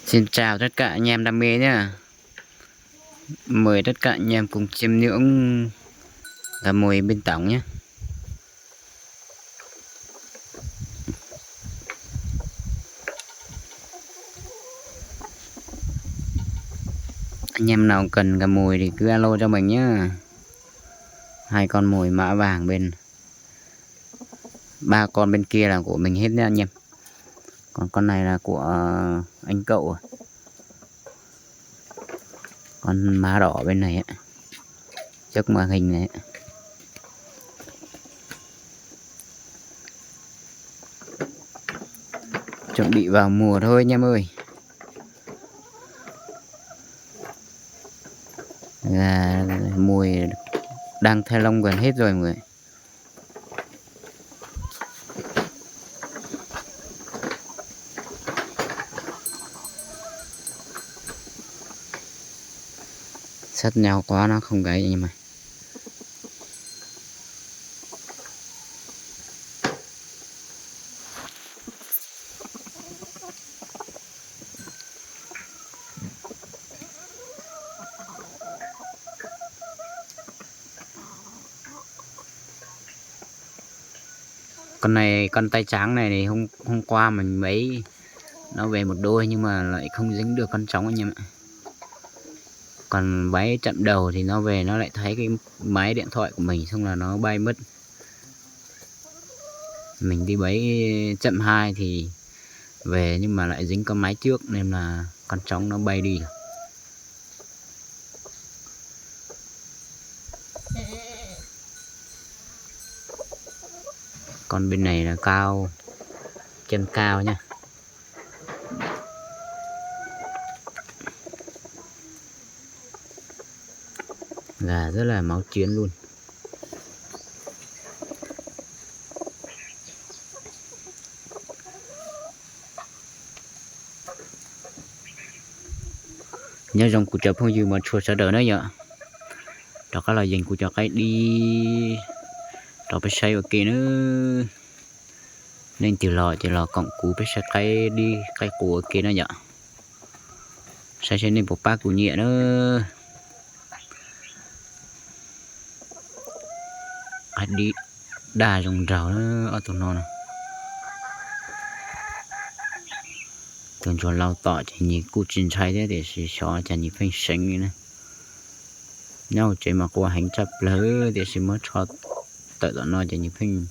Xin chào tất cả anh em đam mê nhá. Mời tất cả anh em cùng chiêm ngưỡng gà mồi bên tổng nhé. Anh em nào cần gà mồi thì cứ alo cho mình nhá. 2 con mồi mã vàng bên 3 con bên kia là của mình hết nha anh em. Còn con này là của anh cậu. Con má đỏ bên này á, trước màn hình này. Chuẩn bị vào mùa thôi anh em ơi. Gà mùi đang thay lông gần hết rồi mọi người. Sát nhau quá nó không gáy nhưng mà con này, con tay trắng này thì hôm qua mình mấy nó về một đôi nhưng mà lại không dính được con trống anh em ạ. Còn váy chậm đầu thì nó về nó lại thấy cái máy điện thoại của mình, xong là nó bay mất. Mình đi bấy chậm 2 thì về nhưng mà lại dính con máy trước nên là con trống nó bay đi. Còn bên này là cao, chân cao nha. Gà rất là máu chiến luôn. Nhớ dòng của chợ phong dư mà chua sẽ đỡ nữa nhở. Đó là dành của chợ cái đi đó phải xây ở kia nữa. Nên từ lò cộng cú phải xây cái đi cái của kia nữa nhở. Xây nên bộ ba của nhẹ nữa. Ai đi đà rồng rào nữa ở tụi nó nè. Thường cho lau tỏ thì nhìn cụ trình trai thế để xí xó cho nhìn phanh xanh như này. Nhau chỉ mà qua hành chấp lỡ để xí mới cho tự tụi nó cho nhìn phanh.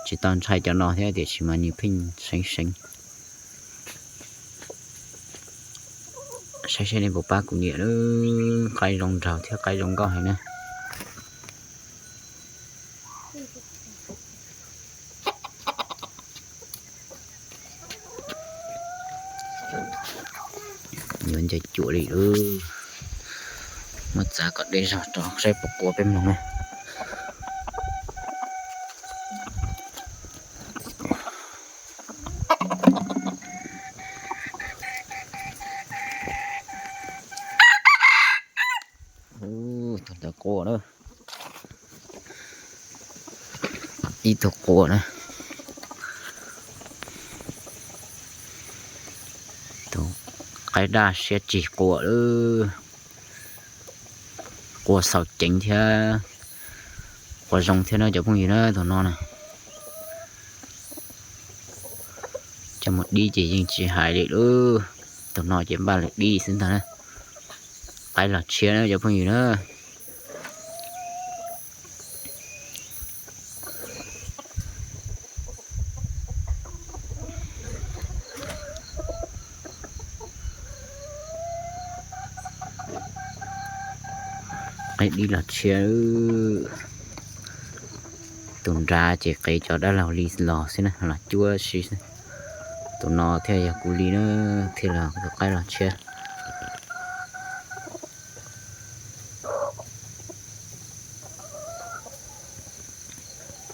Chỉ toàn trai cho nó thế để xí mà nhìn phanh xanh xanh. Xây nên bộ ba của nhẹ nữa. Cây rồng rào theo cây rồng cao hành nè. Mình chạy chuột đi ư. Mất giá còn đây rồi cho xe bọc của bên mình này. Thật là cô nữa. Đi thuộc cô nữa. Cái đa sẽ chỉ của của sầu chính thế của dòng thế nó cho không gì nữa tụi nó này cho một đi chỉ hại để tụi nó chỉ ba lại đi xin thằng cái là chia nó cho không gì nữa. Cái đi là chia tụi ra chỉ cái cho đã là lì lò xin là chua xí tụi nó theo giờ cú lì nữa thì là cái là chia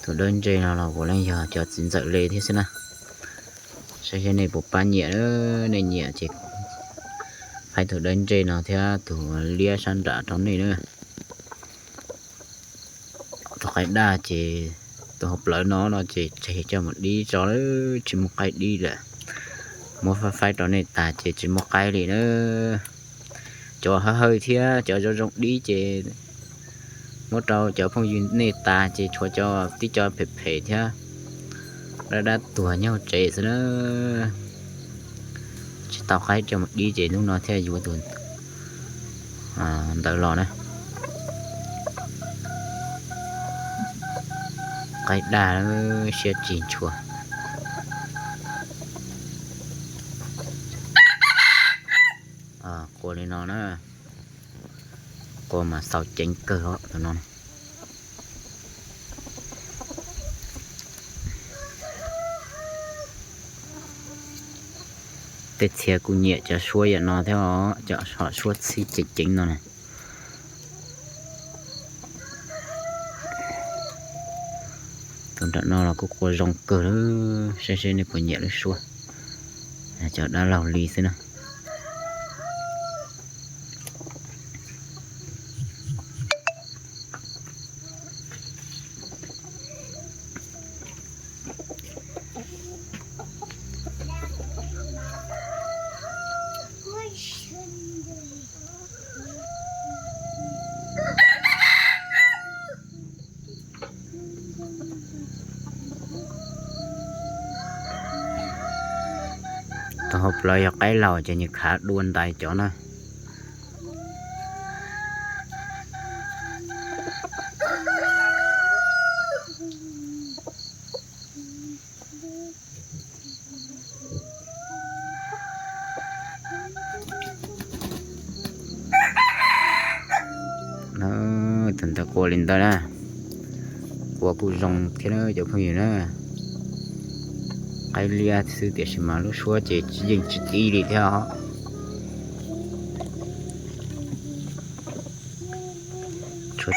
tụi đơn chơi nào là của lên giờ cho chính dạy lê thế xin nào sẽ cái này bộ ba nhẹ nữa này nhẹ chỉ phải tụi đơn chơi nào theo tụi lia san trả trong này nữa. Cái đa chỉ tôi học lại nó chỉ cho một đi cho nó chỉ một cái đi là một phái đó này ta chỉ một cái đi nữa cho hơi thía cho rộng đi chỉ một trâu cho phong duyên này ta chỉ cho tí cho phê phê thía đã tuổi nhau trẻ rồi đó chỉ tao khai cho một đi chỉ lúc nó theo dù tuần đợi lò này cái đà nó sẽ chỉnh chùa cô này nó nè cô mà sau chỉnh cơ đó tụi nó tết xe cũng nhẹ cho xuôi vậy nó theo cho họ xuôi xí chỉnh nó này tụi nó là cô rong cơ đó xe này cũng nhẹ được xuôi cho đã lào lì xí nè tao học lại cái lò cho những khá đuôn tay chỗ nó thành ta cô lên tới nè cô rong thế nữa chỗ phong gì nữa cái lia sư tiệt mà lúc xưa chỉ dừng chỉ đi theo cho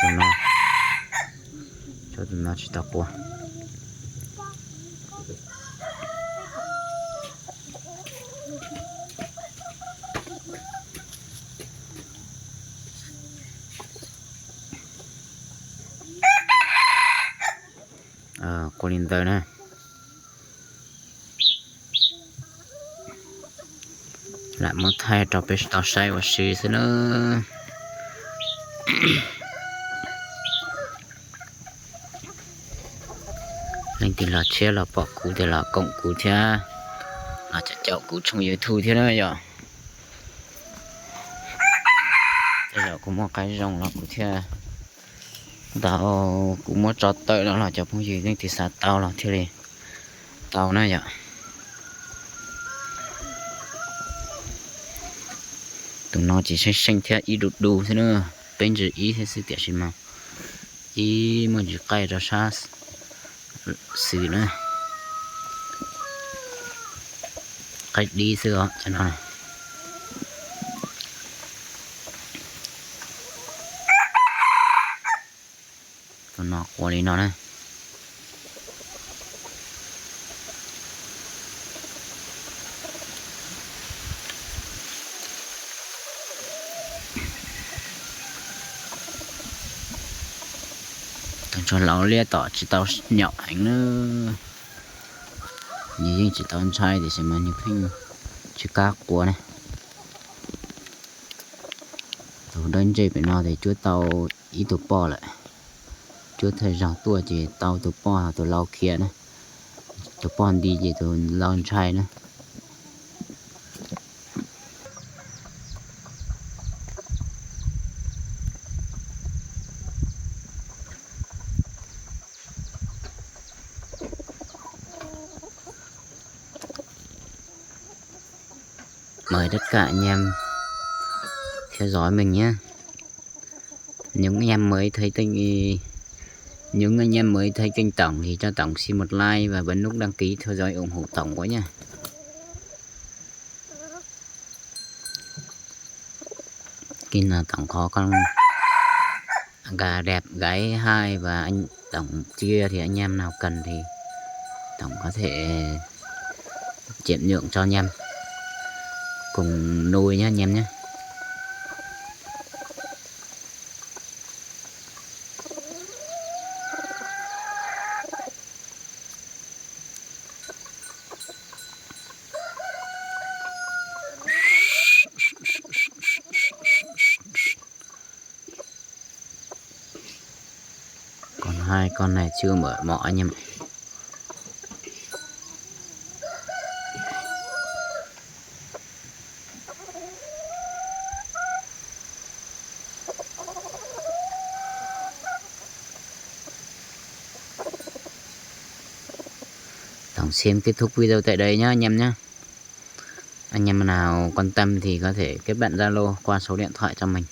tụi nó chỉ tập qua cô lên tới nè lại một thay cho bé tao say và xì thế nữa lên thì là chia là bỏ cú thì là cộng cú thế là chậu cú trong dưới thu thế nữa rồi thế là cũng một cái rồng là cú thế tao cũng muốn cho tới đó là cho phong gì nhưng thì sao tao là thế này tao nữa vậy tụi nó chỉ sinh theo ý đủ thế nữa bên dưới ý thế sự tiệt gì mà ý mà chỉ cây ra xa xử nữa cách đi xưa cho nó này tụi nó qua đi nó này cho lão lia tỏ chỉ tao nhỏ ảnh nữa như chỉ tao trai thì sẽ mà những phim chỉ cá của này tao đến chơi bên nào thì chúa tao ý tụ bò lại chúa thời gian tua chỉ tao tụ bò tụ lau kia này tụ bò đi chỉ tụ lau trai nữa mời tất cả anh em theo dõi mình nhé. Những anh em mới thấy kênh Tổng thì cho Tổng xin một like và bấm nút đăng ký theo dõi ủng hộ Tổng quá nha. Kênh là Tổng có con gà đẹp gái 2 và anh Tổng chia thì anh em nào cần thì Tổng có thể chuyển nhượng cho anh em cùng nuôi nhé anh em nhé. Còn hai con này chưa mở mỏ anh em ạ. Tổng xem kết thúc video tại đây nhá anh em nhá. Anh em nào quan tâm thì có thể kết bạn Zalo qua số điện thoại cho mình.